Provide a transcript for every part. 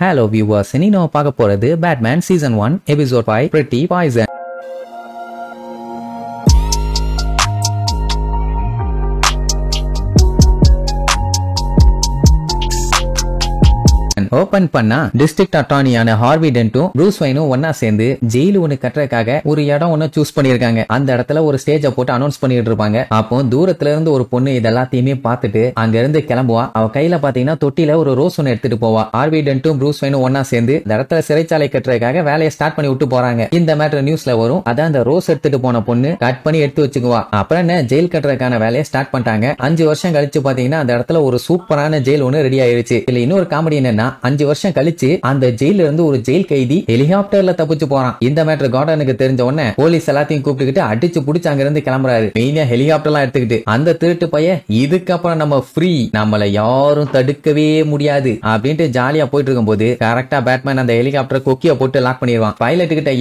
Hello viewers, இன்னைக்கு நம்ம பார்க்க போறது Batman Season 1 Episode 5 Pretty Poison. Open பண்ணா டிஸ்ட்ரிக்ட் அட்டார்னியான ஹார்வி டென்ட்டும் ப்ரூஸ் வெயினும் ஒன்னா சேர்ந்து ஜெயிலு ஒண்ணு கட்டுறதுக்காக ஒரு இடம் ஒண்ணு சூஸ் பண்ணிருக்காங்க. அந்த இடத்துல ஒரு ஸ்டேஜை போட்டு அனௌன்ஸ் பண்ணிட்டு இருப்பாங்க. அப்போ தூரத்துல இருந்து ஒரு பொண்ணு இதெல்லாத்தையுமே பார்த்துட்டு அங்க இருந்து கிளம்புவா. அவ கையில பாத்தீங்கன்னா தொட்டில ஒரு ரோஸ் ஒண்ணு எடுத்துட்டு போவா. ஹார்வி டென்ட்டும் ப்ரூஸ் வெயினும் ஒன்னா சேர்ந்து இந்த இடத்துல சிறைச்சாலை கட்டுறதுக்காக வேலையை ஸ்டார்ட் பண்ணி விட்டு போறாங்க. இந்த மேட்டர் நியூஸ்ல வரும். அதான் அந்த ரோஸ் எடுத்துட்டு போன பொண்ணு கட் பண்ணி எடுத்து வச்சுக்குவா. அப்புறம் என்ன ஜெயில் கட்டுறதுக்கான வேலையை ஸ்டார்ட் பண்ணிட்டாங்க. 5 வருஷம் கழிச்சு பாத்தீங்கன்னா அந்த இடத்துல ஒரு சூப்பரான ஜெயில் ஒண்ணு ரெடி ஆயிருச்சு. இதுல இன்னொரு காமெடி என்னன்னா 5 வருஷம் கழிச்சு அந்த ஜெயில இருந்து ஒரு ஜெயில் கைதி ஹெலிகாப்டர்ல தப்பிச்சு போறான். இந்த மேட்டர் கார்டனுக்கு தெரிஞ்ச உடனே போலீஸ் எல்லாத்தையும் கூப்பிட்டுக்கிட்டு அடிச்சு புடிச்சு அங்க இருந்து கிளம்புறாரு. மெயினா ஹெலிகாப்டர்லாம் எடுத்துக்கிட்டு அந்த திருட்டு பையன் இதுக்கப்புறம் நம்ம ஃப்ரீ, நம்மள யாரும் தடுக்கவே முடியாது அப்படின்ட்டு ஜாலியா போயிட்டு இருக்கும் போது கரெக்டா பேட்மேன் அந்த ஹெலிகாப்டர் கொக்கிய போட்டு லாக் பண்ணிடுவான். பைலட் கிட்ட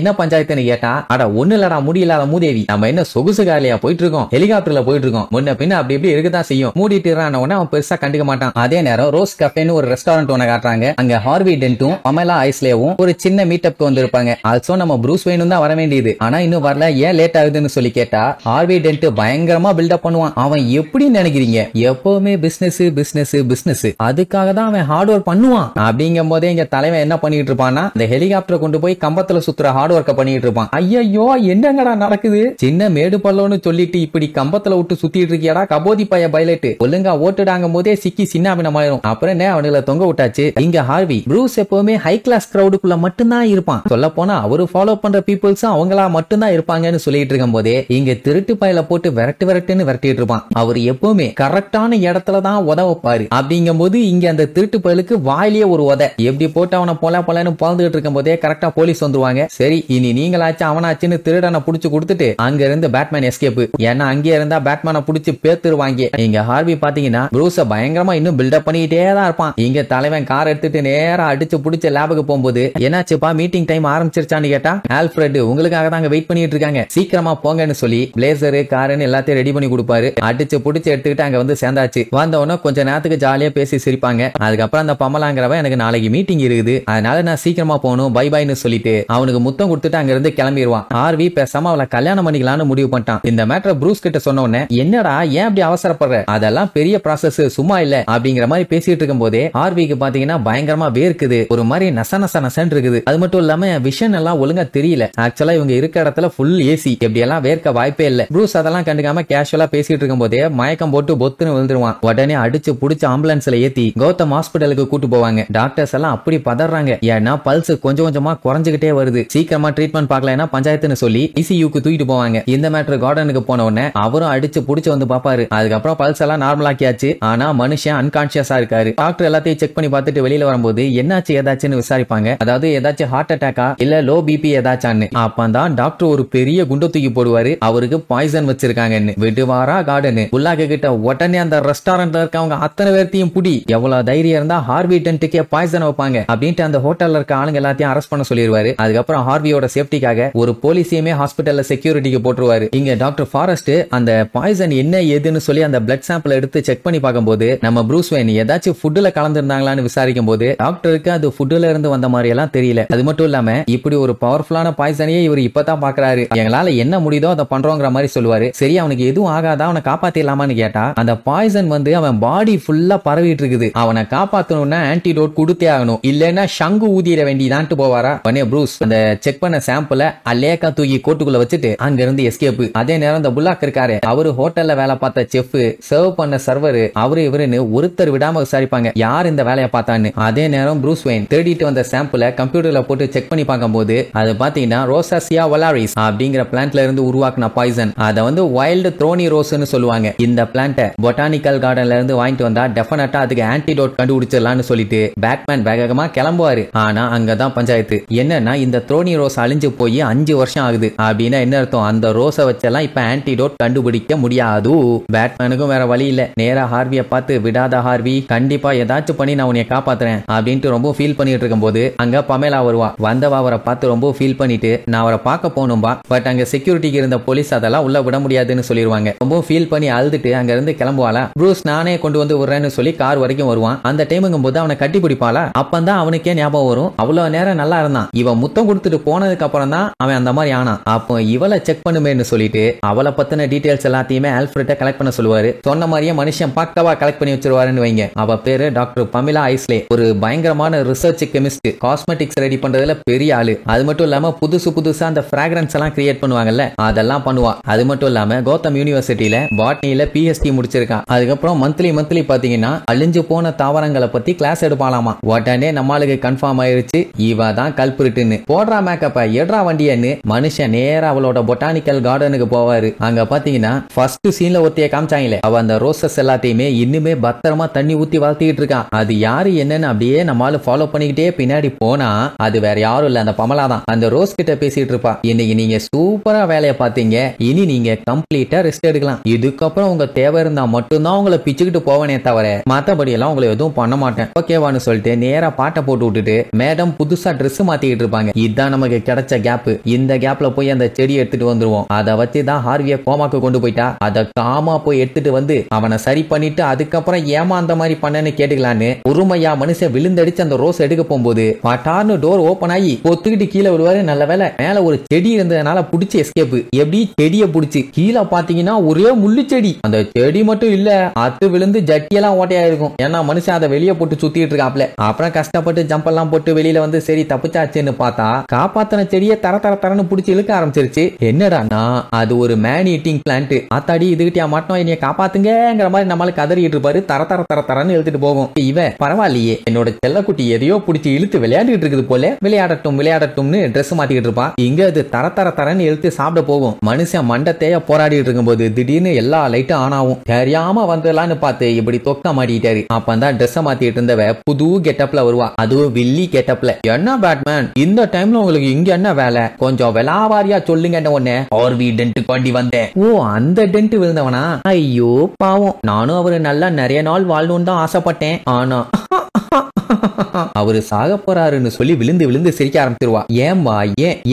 என்ன பஞ்சாயத்துன்னு கேட்டா, அட ஒண்ணு இல்லடா முடியலாத மூதேவி, நம்ம என்ன சொகுசு காலியா போயிட்டு இருக்கோம், ஹெலிகாப்டர்ல போயிட்டு இருக்கோம், முன்ன பின்ன அப்படி இப்படி இருக்குதான் செய்யும், மூடிட்டு அவன் பெருசா கண்டுக்க மாட்டான். அதே நேரம் ரோஸ் கஃபேன்னு ஒரு ரெஸ்டாரண்ட் ஒண்ணு காட்டுறாங்க. அங்க ஹார்வி டென்ட்டும் பமேலா ஐஸ்லேவும் ஒரு சின்ன மீட்டப்க்கு வந்திருப்பாங்க. ஆல்சோ நம்ம ப்ரூஸ் வெயினும் தான் வர வேண்டியது. ஆனா இன்னும் வரல, ஏன் லேட் ஆகுதுன்னு சொல்லி கேட்டா ஹார்வி டென்ட் பயங்கரமா பில்டப் பண்ணுவான். அவன் எப்படி நினைக்கிறீங்க, எப்பவுமே பிசினஸ் பிசினஸ் பிசினஸ், அதுக்காக தான் அவன் ஹார்ட் ஒர்க் பண்ணுவான். அப்படிங்கும் போதே இங்க தலைவன் என்ன பண்ணிட்டு இருப்பான்னா இந்த ஹெலிகாப்டர் கொண்டு போய் கம்பத்துல சுத்துற ஹார்ட் ஒர்க்க பண்ணிட்டு இருப்பான். ஐயோ என்னங்கடா நடக்குது, சின்ன மேடு பள்ளம்னு சொல்லிட்டு இப்படி கம்பத்துல விட்டு சுத்திட்டு இருக்கியாடா கபோதி பைய பைலட், ஒழுங்கா ஓட்டுடாங்கும் போதே சிக்கி சின்னாபினமாயிரும். அப்புறம் என்ன அவனுல தொங்க விட்டாச்சு. இங்க ஹார்வி ப்ரூஸ் எப்பவுமே ஹை கிளாஸ் கிரவுடுக்குள்ள மட்டும்தான் இருப்பான். சொல்ல போனா அவரு ஃபாலோ பண்ற பீப்புள்ஸ் அவங்களா மட்டும்தான் இருப்பாங்கன்னு சொல்லிட்டு இருக்கும் போதே இங்க திருட்டு பையில போட்டு விரட்டுன்னு விரட்டிட்டு இருப்பான். அவர் எப்பவுமே கரெக்டான இடத்துல தான் உதவப்பாரு. அப்படிங்கும் போது இங்க அந்த திருட்டு பயலுக்கு வாயிலேயே ஒரு உத எப்படி போட்டு அவனை பொலன்னு பறந்துட்டு இருக்கும் போதே கரெக்டா போலீஸ் வந்துருவாங்க. சரி இனி நீங்களாச்சு அவனாச்சுன்னு திருடனை புடிச்சு கொடுத்துட்டு அங்க இருந்து பேட்மேன் எஸ்கேப். ஏன்னா அங்கே இருந்தா பேட்மேனை புடிச்சு பேத்துருவாங்க. இங்க ஹார்வி பாத்தீங்கன்னா ப்ரூஸ பயங்கரமா இன்னும் பில்டப் பண்ணிட்டே தான் இருப்பான். இங்க தலைவன் கார் எடுத்துட்டு நேரா அடிச்சு புடிச்ச லேபுக்கு போகும்போது என்னாச்சுப்பா மீட்டிங் டைம் ஆரம்பிச்சிருச்சான்னு கேட்டா, ஆல்ஃபிரட் உங்களுக்காக தான் வெயிட் பண்ணிட்டு இருக்காங்க, சீக்கிரமா போங்கன்னு சொல்லி பிளேசர் காருன்னு எல்லாத்தையும் ரெடி பண்ணி கொடுப்பாரு. அடிச்சு புடிச்சு எடுத்துக்கிட்டு அங்க வந்து சேர்ந்தாச்சு. வந்தவன கொஞ்ச நேரத்துக்கு ஜாலியா பேசி சிரிப்பாங்க. அதுக்கப்புறம் அந்த பமலாங்கிறவன் எனக்கு நாளைக்கு மீட்டிங் இருக்குது, அதனால நான் சீக்கிரமா போகணும் பை பைன்னு சொல்லிட்டு அவனுக்கு முத்தம் கொடுத்துட்டு அங்க இருந்து கிளம்பிடுவான். ஆர்வி பேசாம அவளை கல்யாணம் பண்ணிக்கலாம்னு முடிவு பண்ணிட்டான். இந்த மேட்டர் ப்ரூஸ் கிட்ட சொன்ன உடனே என்னடா ஏன் அப்படி அவசரப்படுற, அதெல்லாம் பெரிய ப்ராசஸ் சும்மா இல்ல அப்படிங்கிற மாதிரி பேசிட்டு இருக்கும் போதே ஆர்விக்கு பாத்தீங்கன்னா பயங்கரமா வேர்க்குது, ஒரு மாதிரி நசன்னு இருக்குது. அது மட்டும் இல்லாம விஷன் எல்லாம் ஒழுங்கா தெரியல. ஆக்சுவலா இவங்க இருக்க இடத்துல ஃபுல் ஏசி, எப்படி எல்லாம் வேர்க்க வாய்ப்பே இல்ல. ப்ரூஸ் அதெல்லாம் கண்டுக்காம கேஷுவலா பேசிட்டு இருக்கும் போதே மயக்கம் போட்டு பொத்துன்னு விழுந்துருவான். உடனே அடிச்சு புடிச்சு ஆம்புலன்ஸ்ல ஏத்தி கௌதம் ஹாஸ்பிட்டலுக்கு கூட்டு போவாங்க. டாக்டர்ஸ் எல்லாம் அப்படி பதறாங்க, ஏன்னா பல்ஸ் கொஞ்சம் கொஞ்சமா குறைஞ்சுகிட்டே வருது, சீக்கிரமா ட்ரீட்மெண்ட் பார்க்கலன்னா பஞ்சாயத்துன்னு சொல்லி ICUக்கு தூக்கிட்டு போவாங்க. இந்த மேட்டர் கார்டனுக்கு போன உடனே அவரும் அடிச்சு புடிச்சு வந்து பாப்பாரு. அதுக்கப்புறம் பல்ஸ் எல்லாம் நார்மலாக்கியாச்சு. ஆனா மனுஷன் அன்கான்சியஸா இருக்காரு. டாக்டர் எல்லாத்தையும் செக் பண்ணி பார்த்துட்டு வெளியில வரும்போது என்னாச்சு ஏதாச்சுன்னு விசாரிப்பாங்க. அதாவது ஏதாச்சும் ஹார்ட் அட்டாக்கா இல்ல லோ பிபி ஏதாச்சான்னு. அப்பதான் டாக்டர் ஒரு பெரிய குண்டை தூக்கி போடுவாரு, அவருக்கு பாய்சன் வச்சிருக்காங்கன்னு. விடுவாரா கார்டனு உள்ளாக கிட்ட உடனே அந்த ரெஸ்டாரண்ட்ல இருக்கவங்க அத்தனை பேர்த்தையும் புடி, எவ்வளவு தைரியம் இருந்தா ஹார்வி டென்ட்டுக்கே பாய்சன் வைப்பாங்க அப்படின்ட்டு அந்த ஹோட்டல்ல இருக்க ஆளுங்க எல்லாத்தையும் அரெஸ்ட் பண்ண சொல்லிடுவாரு. அதுக்கப்புறம் ஹார்வியோட சேஃப்டிக்காக ஒரு போலீஸையுமே ஹாஸ்பிட்டல்ல செக்யூரிட்டிக்கு போட்டுருவாரு. இங்க டாக்டர் ஃபாரஸ்ட் அந்த பாய்சன் என்ன ஏதுன்னு சொல்லி அந்த பிளட் சாம்பிள் எடுத்து செக் பண்ணி பார்க்கும்போது நம்ம ப்ரூஸ் வெயின் ஏதாச்சும் ஃபுட்ல கலந்துருந்தாங்களான்னு விசாரிக்கும் போது டாக்டருக்கு அது ஃபுட்ல இருந்து வந்த மாதிரி எல்லாம் தெரியல. அது மட்டும் இல்லாம இப்படி ஒரு பவர்ஃபுல்லான பாய்சனையே இவர் இப்பதான் பாக்குறாரு, எங்களால என்ன முடியுதோ அதை பண்றோங்கிற மாதிரி சொல்லுவாரு. சரி அவனுக்கு எதுவும் ஆகாதா, அவனை காப்பாத்திடலாமான்னு கேட்டா அந்த பாய்சன் வந்து அவன் பாடி ஃபுல்லா பரவிட்டு இருக்குது, அவனை காப்பாத்தணும்னா ஆன்டிடோட் கொடுத்தே ஆகணும், இல்லன்னா ஷங்கு ஊதிட வேண்டியதான்ட்டு போவாரா. உடனே ப்ரூஸ் அந்த செக் பண்ண சாம்பிள அலேக்கா தூக்கி கோட்டுக்குள்ள வச்சுட்டு அங்க இருந்து எஸ்கேப். அதே நேரம் இந்த புல்லாக் இருக்காரு, அவரு ஹோட்டல்ல வேலை பார்த்த செஃப், சர்வ் பண்ண சர்வர், அவரு இவருன்னு ஒருத்தர் விடாம விசாரிப்பாங்க யார் இந்த வேலையை பார்த்தான்னு. அதே நேரம் ப்ரூஸ் வெயின் தேடிட்டு வந்த சாம்பிள கம்ப்யூட்டர்ல போட்டு செக் பண்ணி பார்க்கும்போது அது பாத்தீங்கன்னா ரோசாசியா வலாரிஸ் அப்படிங்கிற பிளான்ட்ல இருந்து உருவாக்குன பாய்சன். அதை வந்து வைல்டு த்ரோனி ரோஸ்னு சொல்லுவாங்க. இந்த பிளான்ட்டை பொட்டானிக்கல் கார்டன்ல இருந்து வாங்கிட்டு வந்தா டெஃபினட்டா அதுக்கு ஆன்டிடோட் கண்டுபிடிச்சிடலாம்னு சொல்லிட்டு பேட்மேன் வேகமா கிளம்புவாரு. ஆனா அங்கதான் பஞ்சாயத்து. என்னன்னா இந்த த்ரோனி ரோஸ் அழிஞ்சு போய் 5 வருஷம் ஆகுது. அப்படின்னா என்ன அர்த்தம், அந்த ரோஸை வச்செல்லாம் இப்ப ஆன்டிடோட் கண்டுபிடிக்க முடியாது. பேட்மேனுக்கும் வேற வழி இல்ல, நேரா ஹார்வியை பார்த்து விடாத ஹார்வி, கண்டிப்பா ஏதாச்சும் பண்ணி நான் உன்னை காப்பாத்துறேன் அப்படின்ட்டு ரொம்ப ஃபீல் பண்ணிட்டு இருக்கும்போது அங்க பமேலா வருவா. வந்தவா அவரை பார்த்து ரொம்ப ஃபீல் பண்ணிட்டு நான் அவரை பார்க்க போகணும்பா, பட் அங்க செக்யூரிட்டிக்கு இருந்த போலீஸ் அதெல்லாம் உள்ள விட முடியாதுன்னு சொல்லிடுவாங்க. ரொம்ப ஃபீல் பண்ணி அழுதுட்டு அங்க இருந்து கிளம்புவாளா. ப்ரூஸ் நானே கொண்டு வந்து விடுறேன்னு சொல்லி கார் வரைக்கும் வருவான். அந்த டைமுங்கும் போது அவனை கட்டி பிடிப்பாளா. அப்பந்தான் அவனுக்கே ஞாபகம் வரும், அவ்வளவு நேரம் நல்லா இருந்தான், இவன் முத்தம் கொடுத்துட்டு போனதுக்கு அப்புறம் தான் அவன் அந்த மாதிரி ஆனா. அப்போ இவளை செக் பண்ணுமேன்னு சொல்லிட்டு அவளை பத்தின டீடைல்ஸ் எல்லாத்தையுமே ஆல்ஃபிரட்ட கலெக்ட் பண்ண சொல்லுவாரு. சொன்ன மாதிரியே மனுஷன் பக்கவா கலெக்ட் பண்ணி வச்சிருவாருன்னு வைங்க. அவ பேரு டாக்டர் பமிலா ஐஸ்லே. ஒரு பயங்கரமான ரிசர்ச் கெமிஸ்ட், காஸ்மெட்டிக்ஸ் ரெடி பண்றதுல பெரிய ஆளு. அது மட்டும் இல்லாம புதுசா அந்த ஃபிராக்ரன்ஸ் எல்லாம் கிரியேட் பண்ணுவாங்கல்ல, அதெல்லாம் பண்ணுவா. அது மட்டும் இல்லாம கௌதம் யூனிவர்சிட்டியில பாட்னில PhD முடிச்சிருக்கான். அதுக்கப்புறம் மந்த்லி பாத்தீங்கன்னா அழிஞ்சு போன தாவரங்களை பத்தி கிளாஸ் எடுப்பாலாமா. உடனே நம்மளுக்கு கன்ஃபார்ம் ஆயிருச்சு இவ தான் கல்பிரிட்டுன்னு. போடுறா மேக்கப்ப எடுறா வண்டியன்னு மனுஷன் நேரா அவளோட பொட்டானிக்கல் கார்டனுக்கு போவாரு. அங்க பாத்தீங்கன்னா ஃபர்ஸ்ட் சீன்ல ஒருத்தைய காமிச்சாங்களே, அவ அந்த ரோசஸ் எல்லாத்தையுமே இன்னுமே பத்திரமா தண்ணி ஊத்தி வளர்த்திட்டு இருக்கான். அது யாரு என்னன்னு அப்படியே நம்மளால ஃபாலோ பண்ணிக்கிட்டே பின்னாடி போனா அது வேற யாரும் இல்ல, அந்த பமலா தான். அந்த ரோஸ் கிட்ட பேசிட்டு இருப்பா. இன்னைக்கு நீங்க சூப்பரா வேலையை பார்த்தீங்க, இனி நீங்க கம்ப்ளீட்டா ரெஸ்ட் எடுக்கலாம். இதுக்கப்புறம் உங்க தேவை இருந்தா மட்டும்தான் உங்களை பிச்சுக்கிட்டு போவனே தவிர மத்தபடி எல்லாம் உங்களை எதுவும் பண்ண மாட்டேன், ஓகேவான்னு சொல்லிட்டு நேரா பாட்டை போட்டு விட்டுட்டு மேடம் புதுசா ட்ரெஸ் மாத்திக்கிட்டு இருப்பாங்க. இதுதான் நமக்கு கிடைச்ச கேப். இந்த கேப்ல போய் அந்த செடி எடுத்துட்டு வந்துருவோம். அதை வச்சுதான் ஹார்விய கோமாக்கு கொண்டு போயிட்டா. அதை காமா போய் எடுத்துட்டு வந்து அவனை சரி பண்ணிட்டு அதுக்கப்புறம் ஏமா அந்த மாதிரி பண்ணன்னு கேட்டுக்கலான்னு உரிமையா மனுஷன் விழுந்தடிச்சு அந்த ரோஸ் எடுக்க போகும்போது பட்டார்னு டோர் ஓபன் ஆகி பொத்துக்கிட்டு கீழே விழுவாரு. நல்ல வேலை மேல ஒரு செடி இருந்ததுனால புடிச்சு எஸ்கேப். எப்படி செடியை புடிச்சு கீழே பாத்தீங்கன்னா ஒரே முள்ளு செடி. அந்த செடி மட்டும் இல்ல, அத்து விழுந்து ஜட்டியெல்லாம் ஓட்டையா இருக்கும். ஏன்னா மனுஷன் அதை வெளியே போட்டு சுத்திட்டு இருக்காப்ல. அப்புறம் கஷ்டப்பட்டு ஜம்ப் எல்லாம் போட்டு வெளியில வந்து சரி தப்பிச்சாச்சுன்னு பார்த்தா காப்பாத்தின செடியை தரன்னு புடிச்சு இழுக்க ஆரம்பிச்சிருச்சு. என்னடானா அது ஒரு மேன் ஈட்டிங் பிளான்ட். ஆத்தாடி இதுகிட்டயா மாட்டோம், என்னைய காப்பாத்துங்கிற மாதிரி நம்மளுக்கு கதறிட்டு இருப்பாரு. தரன்னு எழுதிட்டு போகும். இவ பரவாயில்லையே என்னோட செல்லக்குட்டி எதையோ புடிச்சு இழுத்து விளையாடிட்டு இருக்குது போல, விளையாடட்டும்னு ட்ரெஸ் மாத்திக்கிட்டு இருப்பா. இங்க அது தரன்னு எழுத்து சாப்பிட போகும். மனுஷன் மண்டத்தைய போராடிட்டு இருக்கும்போது திடீர்னு எல்லா லைட்டும் ஆன் ஆகும். தெரியாம வந்துடலான்னு பார்த்து இப்படி தொக்க மாட்டிட்டாரு. அப்பதான் ட்ரெஸ் மாத்திட்டு இருந்தவ புது கெட்டப்ல வருவா. அதுவும் வில்லி கெட்டப்ல. என்ன பேட்மேன் இந்த டைம்ல உங்களுக்கு இங்க என்ன வேலை, கொஞ்சம் விலாவாரியா சொல்லுங்க. உடனே ஹார்வி டென்ட் காண்டி வந்தேன். ஓ அந்த டென்ட் விழுந்தவனா, ஐயோ பாவம், நானும் அவரு நல்லா நிறைய நாள் வாழணும்னு தான் ஆசைப்பட்டேன், ஆனா அவரு சாக போறாருன்னு சொல்லி விழுந்து சிரிக்க ஆரம்பிச்சிருவா. ஏன்பா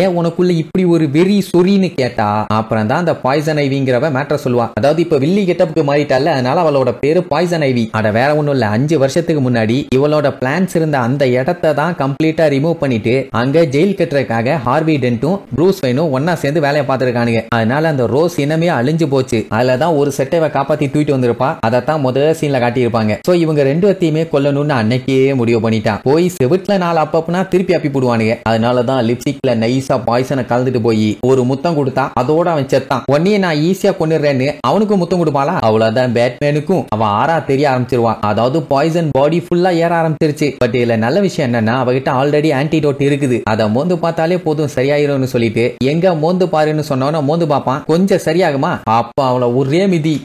ஏன் உனக்குள்ள இப்படி ஒரு வெறி சொரின்னு கேட்டா அப்புறம் தான் அந்த பாய்சன் ஐவிங்கிறவ மேட்டர் சொல்லுவா. அதாவது இப்ப வில்லி கெட்டப்புக்கு மாறிட்டால, அதனால அவளோட பேரு பாய்சன் ஐவி. அட வேற ஒண்ணும் இல்ல, 5 வருஷத்துக்கு முன்னாடி இவளோட பிளான்ஸ் இருந்த அந்த இடத்தை தான் கம்ப்ளீட்டா ரிமூவ் பண்ணிட்டு அங்க ஜெயில் கட்டுறதுக்காக ஹார்வி டென்ட்டும் ப்ரூஸ் வெயினும் ஒன்னா சேர்ந்து வேலையை பார்த்திருக்கானுங்க. அதனால அந்த ரோஸ் இனமே அழிஞ்சு போச்சு. அதுலதான் ஒரு செட்டை காப்பாத்தி தூக்கிட்டு வந்திருப்பா. அதைத்தான் முதல் சீன்ல காட்டியிருப்பாங்க. சோ இவங்க ரெண்டு வத்தையுமே கொல்லணும்னு அன்னைக்கே முடிவு பண்ணிட்டான். போய் செவிட்ல 4 அப்பப்பனா திருப்பி அப்பி போடுவானுங்க. அதனாலதான் லிப்ஸ்டிக்ல நைஸா பாய்சனை கலந்துட்டு போய் ஒரு முத்தம் கொடுத்தா, அதோட அவன் செத்தான். உடனே நான் ஈஸியா கொண்டுறேன்னு அவனுக்கும் முத்தம் கொடுப்பாளா. அவ்வளவுதான் பேட்மேனுக்கும் அவன் ஆறா தெரிய ஆரம்பிச்சிருவான். அதாவது பாய்சன் பாடி ஃபுல்லா ஏற ஆரம்பிச்சிருச்சு. பட் இதுல நல்ல விஷயம் என்னன்னா அவகிட்ட ஆல்ரெடி ஆன்டிடோட் இருக்குது. அதை மோந்து பார்த்தாலே போதும் சரியாயிரும்னு சொல்லிட்டு எங்க மோந்து பாருன்னு சொன்னவன மோந்து பார்ப்பான். கொஞ்சம் சரியாகுமா, அப்ப அவளை ஒரே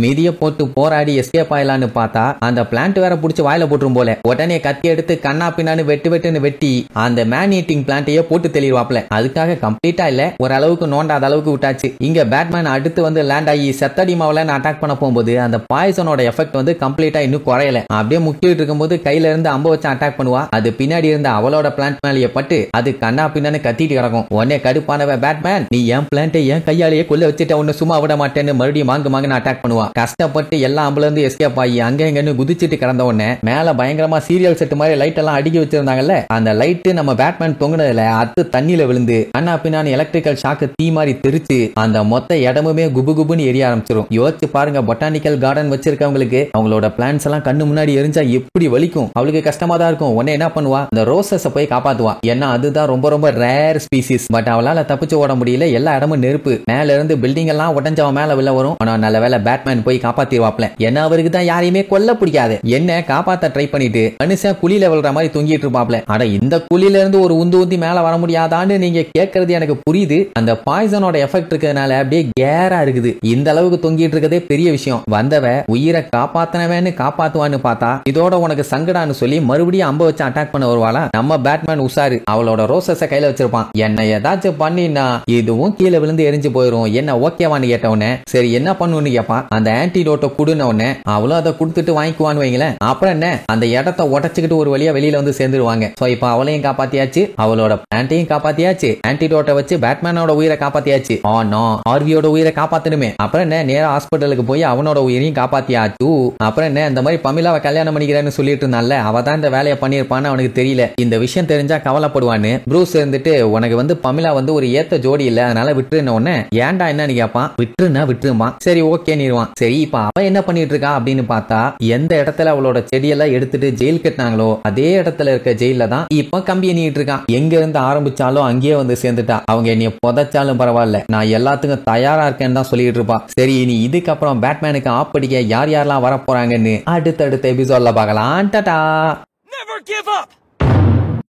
மிதிய போட்டு போராடி எஸ்கேப் ஆயிலான்னு பார்த்தா அந்த பிளான்ட் வேற புடிச்சு வாயில போட்டுரும் போல. உடனே கத்தி எடுத்து கண்ணா பின்னான்னு வெட்டுன்னு வெட்டி அந்த மேன் ஈட்டிங் பிளான்ட்டையே போட்டு தெளிவாப்ல. அதுக்காக கம்ப்ளீட்டா இல்ல, ஒரு அளவுக்கு நோண்டாத அளவுக்கு விட்டாச்சு. இங்க பேட்மேன் அடுத்து வந்து லேண்ட் ஆகி செத்தடி மாவுல அட்டாக் பண்ண போகும்போது அந்த பாய்சனோட எஃபெக்ட் வந்து கம்ப்ளீட்டா இன்னும் குறையல. அப்படியே முக்கிட்டு இருக்கும்போது கையில இருந்து அம்ப வச்சு அட்டாக் பண்ணுவா. அது பின்னாடி இருந்த அவளோட பிளான்ட் மேலேயே பட்டு அது கண்ணா பின்னான்னு கத்திட்டு கிடக்கும். உடனே கடுப்பானவ பேட்மேன் நீ என் பிளான்ட்டை என் கையாலேயே கொல்ல வச்சுட்ட, ஒன்னு சும்மா விட மாட்டேன்னு மறுபடியும் மாங்குன்னு அட்டாக் பண்ணுவா. கஷ்டப்பட்டு எல்லா அம்புல இருந்து எஸ்கேப் ஆகி அங்க எங்கன்னு குதிச்சிட்டு கிடந்த உடனே மேல பயங்கரமா சீரியல் செட் மாதிரி லைட் எல்லாம் அடுக்கி வச்சிருந்தாங்கல்ல, அந்த லைட் நம்ம பேட்மேன் தொங்குனதுல அத்து தண்ணியில விழுந்து அண்ணா பின்னான்னு எலக்ட்ரிக்கல் ஷாக்கு தீ மாதிரி தெரிச்சு அந்த மொத்த இடமுமே குபுன்னு எரிய ஆரம்பிச்சிடும். யோசிச்சு பாருங்க, பொட்டானிக்கல் கார்டன் வச்சிருக்கவங்களுக்கு அவங்களோட பிளான்ஸ் எல்லாம் கண்ணு முன்னாடி எரிஞ்சா எப்படி வலிக்கும். அவளுக்கு கஷ்டமா தான் இருக்கும். உடனே என்ன பண்ணுவா, அந்த ரோசஸ போய் காப்பாத்துவா. ஏன்னா அதுதான் ரொம்ப ரேர் ஸ்பீசிஸ். பட் அவளால தப்பிச்சு ஓட முடியல. எல்லா இடமும் நெருப்பு. மேல இருந்து பில்டிங் எல்லாம் உடஞ்சவ மேல வில்ல வரும். ஆனா நல்ல வேலை பேட்மேன் போய் காப்பாத்திடுவாப்ல. ஏன்னா அவருக்கு தான் யாரையுமே கொல்ல பிடிக்காது. என்ன காப்பாத்த ட்ரை பண்ணிட்டு மனுஷன் குழியில விழுற மாதிரி தொங்கிட்டு இருப்பாப்ல. அட இந்த குழியில இருந்து ஒரு உந்தி மேல வர முடியாதான்னு நீங்க கேட்கறது எனக்கு புரியுது. அந்த பாய்சனோட எஃபெக்ட் இருக்கிறதுனால அப்படியே கேரா இருக்குது. இந்த அளவுக்கு தொங்கிட்டு இருக்கதே பெரிய விஷயம். வந்தவ உயிரை காப்பாத்தினவன்னு காப்பாத்துவான்னு பார்த்தா இதோட உனக்கு சங்கடான்னு சொல்லி மறுபடியும் அம்ப வச்சு அட்டாக் பண்ண வருவாளா. நம்ம பேட்மேன் உசாரு, அவளோட ரோசஸ கையில வச்சிருப்பான். என்ன ஏதாச்சும் பண்ணினா இதுவும் கீழே விழுந்து எரிஞ்சு போயிரும். என்ன ஓகேவான்னு கேட்டவனே சரி என்ன பண்ணுன்னு கேட்பான். அந்த ஆன்டிடோட்டை குடுனவனே அவளும் அதை கொடுத்துட்டு வாங்கிக்குவான்னு வைங்களேன். அப்புறம் என்ன அந்த இடத்தை உடச்சுக்கிட்டு ஒரு வழியா வெளியில வந்து சேர்ந்துருவாங்க. சோ இப்ப அவளையும் காப்பாத்தியாச்சு, அவளோட பிளான்ட்டையும் காப்பாத்தியாச்சு, ஆன்டிடோட்டை வச்சு பேட்மேனோட உயிரை காப்பாத்தியாச்சு. ஹார்வியோட உயிரை காப்பாத்தணுமே. அப்புறம் என்ன, நேரா ஹாஸ்பிட்டலுக்கு போய் அவனோட உயிரையும் காப்பாத்தியாச்சு. அப்புறம் என்ன, இந்த மாதிரி பமிலாவை கல்யாணம் பண்ணிக்கிறேன்னு சொல்லிட்டு இருந்தான்ல, அவ தான் இந்த வேலையை பண்ணிருப்பான்னு அவனுக்கு தெரியல. இந்த விஷயம் தெரிஞ்சா கவலைப்படுவான்னு ப்ரூஸ் இருந்துட்டு, உனக்கு வந்து பமிலா வந்து ஒரு ஏத்த ஜோடி இல்ல, அதனால விட்டுருன உடனே ஏன்டா என்னன்னு கேட்பான். விட்டுருனா விட்டுருமா, சரி ஓகே நீருவான். சரி இப்ப அவ என்ன பண்ணிட்டு இருக்கா அப்படின்னு பார்த்தா, எந்த இடத்துல அவளோட செடியெல்லாம் எடுத்துட்டு ஜெயில் கட்டினாங்களோ அதே இடத்துல இருக்க ஜெயில தான் இப்ப கம்பி எண்ணிட்டு இருக்கான். எங்க இருந்து ஆரம்பிச்சாலும் அங்கேயே வந்து சேர்ந்துட்டா. அவங்க என்னைய புதைச்சாலும் பரவாயில்ல, நான் எல்லாத்துக்கும் தயாரா இருக்கேன்னு தான் சொல்லிட்டு இருப்பா. சரி இனி இதுக்கப்புறம் பேட்மேனுக்கு ஆப்படிக்க யார் யாரெல்லாம் வர போறாங்கன்னு அடுத்தடுத்த எபிசோட்ல பார்க்கலாம். டாடா. Never give up!